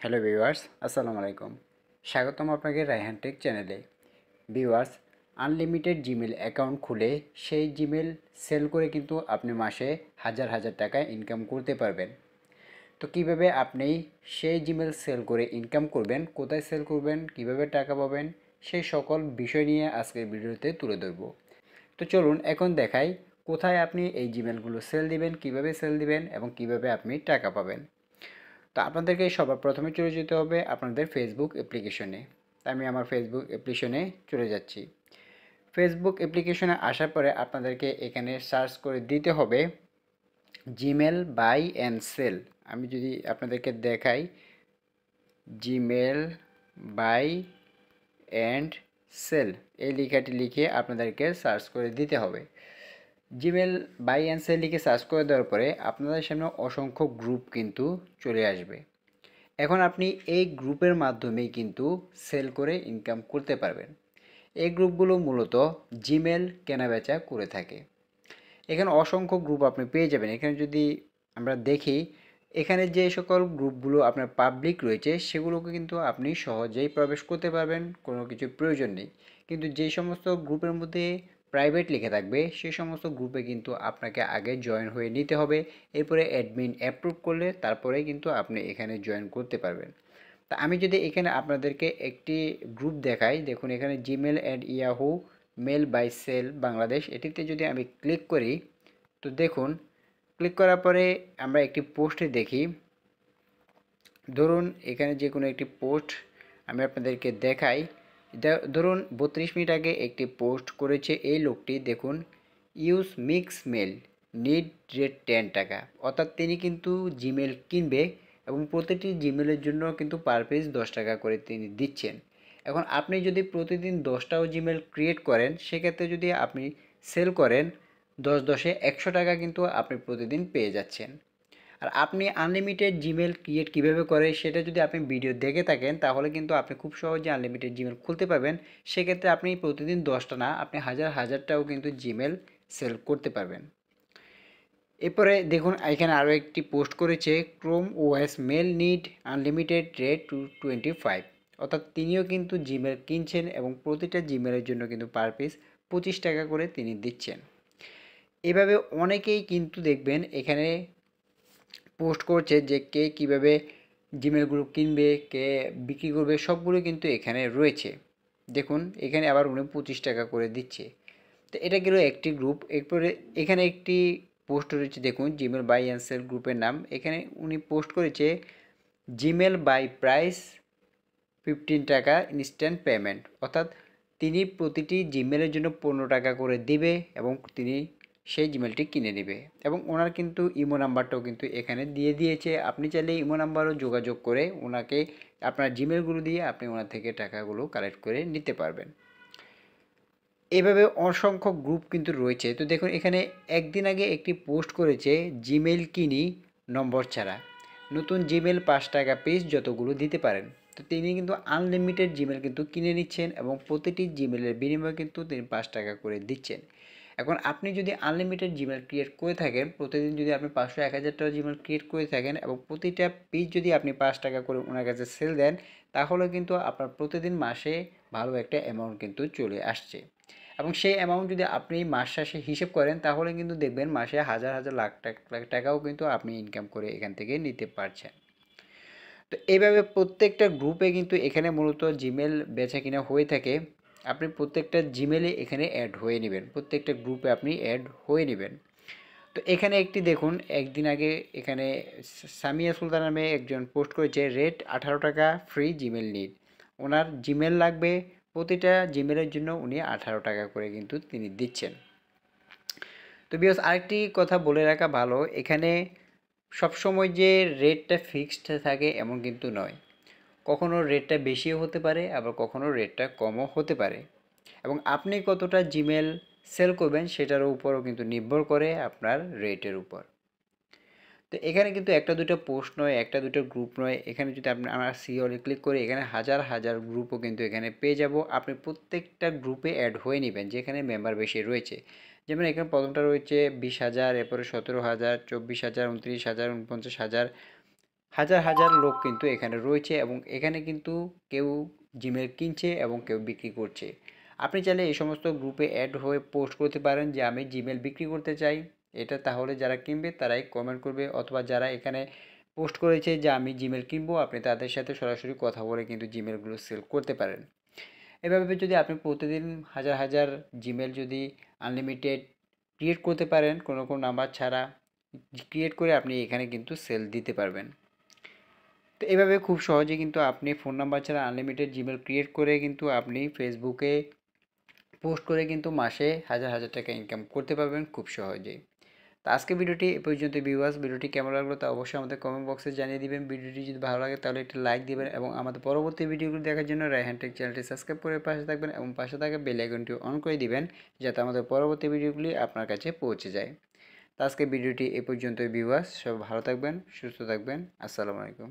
Hello viewers, আসসালামু আলাইকুম। স্বাগতম আপনাকে রায়হান টেক চ্যানেলে। ভিউয়ার্স, আনলিমিটেড জিমেল অ্যাকাউন্ট খুলে সেই জিমেল সেল করে কিন্তু আপনি মাসে হাজার হাজার টাকা ইনকাম করতে পারবেন। তো কিভাবে আপনি সেই জিমেল সেল করে ইনকাম করবেন, কোথায় সেল করবেন, কিভাবে টাকা পাবেন, সেই সকল বিষয় নিয়ে আজকের ভিডিওতে তুলে ধরব। তো চলুন এখন দেখাই কোথায় আপনি এই জিমেলগুলো সেল দিবেন, কিভাবে সেল দিবেন এবং কিভাবে আপনি টাকা পাবেন। তো আপনাদেরকে সবার প্রথমে চলে যেতে হবে আপনাদের ফেসবুক অ্যাপ্লিকেশনে। আমি আমার ফেসবুক অ্যাপ্লিকেশনে চলে যাচ্ছি। ফেসবুক অ্যাপ্লিকেশনে আসার পরে আপনাদেরকে এখানে সার্চ করে দিতে হবে জিমেল বাই অ্যান্ড সেল। আমি যদি আপনাদেরকে দেখাই, জিমেল বাই অ্যান্ড সেল এই লেখাটি লিখে আপনাদেরকে সার্চ করে দিতে হবে। জিমেল বাই অ্যান্ড সেল লিখে সার্চ করে দেওয়ার পরে আপনাদের সামনে অসংখ্য গ্রুপ কিন্তু চলে আসবে। এখন আপনি এই গ্রুপের মাধ্যমেই কিন্তু সেল করে ইনকাম করতে পারবেন। এই গ্রুপগুলো মূলত জিমেল কেনাবেচা করে থাকে। এখানে অসংখ্য গ্রুপ আপনি পেয়ে যাবেন। এখানে যদি আমরা দেখি, এখানে যে সকল গ্রুপগুলো আপনার পাবলিক রয়েছে সেগুলোকে কিন্তু আপনি সহজেই প্রবেশ করতে পারবেন, কোনো কিছুর প্রয়োজন নেই। কিন্তু যে সমস্ত গ্রুপের মধ্যে প্রাইভেট লেখা থাকবে সেই সমস্ত গ্রুপে কিন্তু আপনাকে আগে জয়েন হয়ে নিতে হবে। এরপরে অ্যাডমিন অ্যাপ্রুভ করলে তারপরে কিন্তু আপনি এখানে জয়েন করতে পারবেন। তা আমি যদি এখানে আপনাদেরকে একটি গ্রুপ দেখাই, দেখুন এখানে Gmail and Yahoo mail buy sell Bangladesh, এটিতে যদি আমি ক্লিক করি, তো দেখুন ক্লিক করার পরে আমরা একটি পোস্টে দেখি। ধরুন এখানে যে কোনো একটি পোস্ট আমি আপনাদেরকে দেখাই। ধরুন 32 মিনিট আগে একটি পোস্ট করেছে এই লোকটি, দেখুন use mix mail need rate 10 টাকা। অর্থাৎ তিনি কিন্তু জিমেল কিনবে এবং প্রতিটি জিমেলের জন্য কিন্তু পার পেজ 10 টাকা করে তিনি দিচ্ছেন। এখন আপনি যদি প্রতিদিন 10টাও জিমেল ক্রিয়েট করেন, সেক্ষেত্রে যদি আপনি সেল করেন 10 100 টাকা কিন্তু আপনি প্রতিদিন পেয়ে যাচ্ছেন। আর আপনি আনলিমিটেড জিমেল ক্রিয়েট কীভাবে করে সেটা যদি আপনি ভিডিও দেখে থাকেন, তাহলে কিন্তু আপনি খুব সহজে আনলিমিটেড জিমেল খুলতে পারবেন। সেক্ষেত্রে আপনি প্রতিদিন 10টা না, আপনি হাজার হাজারটাও কিন্তু জিমেল সেল করতে পারবেন। এরপরে দেখুন এখানে আরও একটি পোস্ট করেছে, Chrome OS mail need unlimited rate 225। অর্থাৎ তিনিও কিন্তু জিমেল কিনছেন এবং প্রতিটা জিমেলের জন্য কিন্তু পার পিস 25 টাকা করে তিনি দিচ্ছেন। এভাবে অনেকেই কিন্তু দেখবেন এখানে পোস্ট করছে যে কে কীভাবে জিমেলগুলো কিনবে, কে বিক্রি করবে, সবগুলো কিন্তু এখানে রয়েছে। দেখুন এখানে আবার উনি 25 টাকা করে দিচ্ছে। তো এটা গেল একটি গ্রুপ। এরপরে এখানে একটি পোস্ট রয়েছে, দেখুন জিমেল বাই অ্যান্ড সেল গ্রুপের নাম। এখানে উনি পোস্ট করেছে জিমেল বাই প্রাইস 15 টাকা ইনস্ট্যান্ট পেমেন্ট। অর্থাৎ তিনি প্রতিটি জিমেলের জন্য 15 টাকা করে দিবে এবং তিনি সেই জিমেলটি কিনে নেবে। এবং ওনার কিন্তু ইমো নাম্বারটাও কিন্তু এখানে দিয়ে দিয়েছে। আপনি চাইলে ইমো নাম্বারও যোগাযোগ করে ওনাকে আপনার জিমেলগুলো দিয়ে আপনি ওনার থেকে টাকাগুলো কালেক্ট করে নিতে পারবেন। এভাবে অসংখ্য গ্রুপ কিন্তু রয়েছে। তো দেখুন এখানে একদিন আগে একটি পোস্ট করেছে, জিমেল কিনি নম্বর ছাড়া, নতুন জিমেল 5 টাকা পিস যতগুলো দিতে পারেন। তো তিনি কিন্তু আনলিমিটেড জিমেল কিন্তু কিনে নিচ্ছেন এবং প্রতিটি জিমেলের বিনিময়ে কিন্তু তিনি 5 টাকা করে দিচ্ছেন। এখন আপনি যদি আনলিমিটেড জিমেল ক্রিয়েট করে থাকেন, প্রতিদিন যদি আপনি 500 1000টা জিমেল ক্রিয়েট করে থাকেন এবং প্রতিটা পিস যদি আপনি 5 টাকা করে ওনার কাছে সেল দেন, তাহলে কিন্তু আপনার প্রতিদিন মাসে ভালো একটা অ্যামাউন্ট কিন্তু চলে আসছে। এবং সেই অ্যামাউন্ট যদি আপনি মাস শেষে হিসেব করেন, তাহলে কিন্তু দেখবেন মাসে হাজার হাজার লাখ টাকাও কিন্তু আপনি ইনকাম করে এখান থেকে নিতে পারছেন। তো এইভাবে প্রত্যেকটা গ্রুপে কিন্তু এখানে মূলত জিমেল বেচা কিনা হয়ে থাকে। আপনি প্রত্যেকটা জিমেলে এখানে অ্যাড হয়ে নেবেন, প্রত্যেকটা গ্রুপে আপনি অ্যাড হয়ে নেবেন। তো এখানে একটি দেখুন একদিন আগে এখানে সামিয়া সুলতান নামে একজন পোস্ট করেছে, রেট 18 টাকা ফ্রি জিমেল নিড। ওনার জিমেল লাগবে, প্রতিটা জিমেলের জন্য উনি 18 টাকা করে কিন্তু তিনি দিচ্ছেন। তো বিকজ আরেকটি কথা বলে রাখা ভালো, এখানে সবসময় যে রেটটা ফিক্সড থাকে এমন কিন্তু নয়। কখনো রেটটা বেশিও হতে পারে, আবার কখনো রেটটা কমও হতে পারে। এবং আপনি কতটা জিমেল সেল করবেন সেটার উপরও কিন্তু নির্ভর করে আপনার রেটের উপর। তো এখানে কিন্তু একটা দুটো পোস্ট নয়, একটা দুটো গ্রুপ নয়, এখানে যদি আমরা সি অলে ক্লিক করি, এখানে হাজার হাজার গ্রুপও কিন্তু এখানে পেয়ে যাব। আপনি প্রত্যেকটা গ্রুপে অ্যাড হয়ে নেবেন যেখানে মেম্বার বেশি রয়েছে। যেমন এখানে প্রথমটা রয়েছে 20,000, এরপরে 17,000, 24,000, 29,000, 49,000, হাজার হাজার লোক কিন্তু এখানে রয়েছে এবং এখানে কিন্তু কেউ জিমেল কিনছে এবং কেউ বিক্রি করছে। আপনি চাইলে এই সমস্ত গ্রুপে অ্যাড হয়ে পোস্ট করতে পারেন যে আমি জিমেল বিক্রি করতে চাই। এটা তাহলে যারা কিনবে তারাই কমেন্ট করবে, অথবা যারা এখানে পোস্ট করেছে যে আমি জিমেল কিনবো, আপনি তাদের সাথে সরাসরি কথা বলে কিন্তু জিমেলগুলো সেল করতে পারেন। এভাবে যদি আপনি প্রতিদিন হাজার হাজার জিমেল যদি আনলিমিটেড ক্রিয়েট করতে পারেন কোনো নাম্বার ছাড়া, ক্রিয়েট করে আপনি এখানে কিন্তু সেল দিতে পারবেন। তো এভাবে খুব সহজে কিন্তু আপনি ফোন নাম্বার ছাড়া আনলিমিটেড জিমেল ক্রিয়েট করে কিন্তু আপনি ফেসবুকে পোস্ট করে কিন্তু মাসে হাজার হাজার টাকা ইনকাম করতে পারবেন খুব সহজেই। তো আজকে ভিডিওটি এ পর্যন্ত ভিউয়ার্স, ভিডিওটি কেমন লাগলো তা অবশ্যই আমাদের কমেন্ট বক্সে জানিয়ে দিবেন। ভিডিওটি যদি ভালো লাগে তাহলে একটি লাইক দিবেন এবং আমাদের পরবর্তী ভিডিওগুলো দেখার জন্য রায়হান টেক চ্যানেলটি সাবস্ক্রাইব করে পাশে থাকবেন এবং পাশে থাকা বেল আইকনটি অন করে দিবেন যাতে আমাদের পরবর্তী ভিডিওগুলি আপনার কাছে পৌঁছে যায়। তো আজকে ভিডিওটি এ পর্যন্তই ভিউয়ার্স, সব ভালো থাকবেন, সুস্থ থাকবেন। আসসালামু আলাইকুম।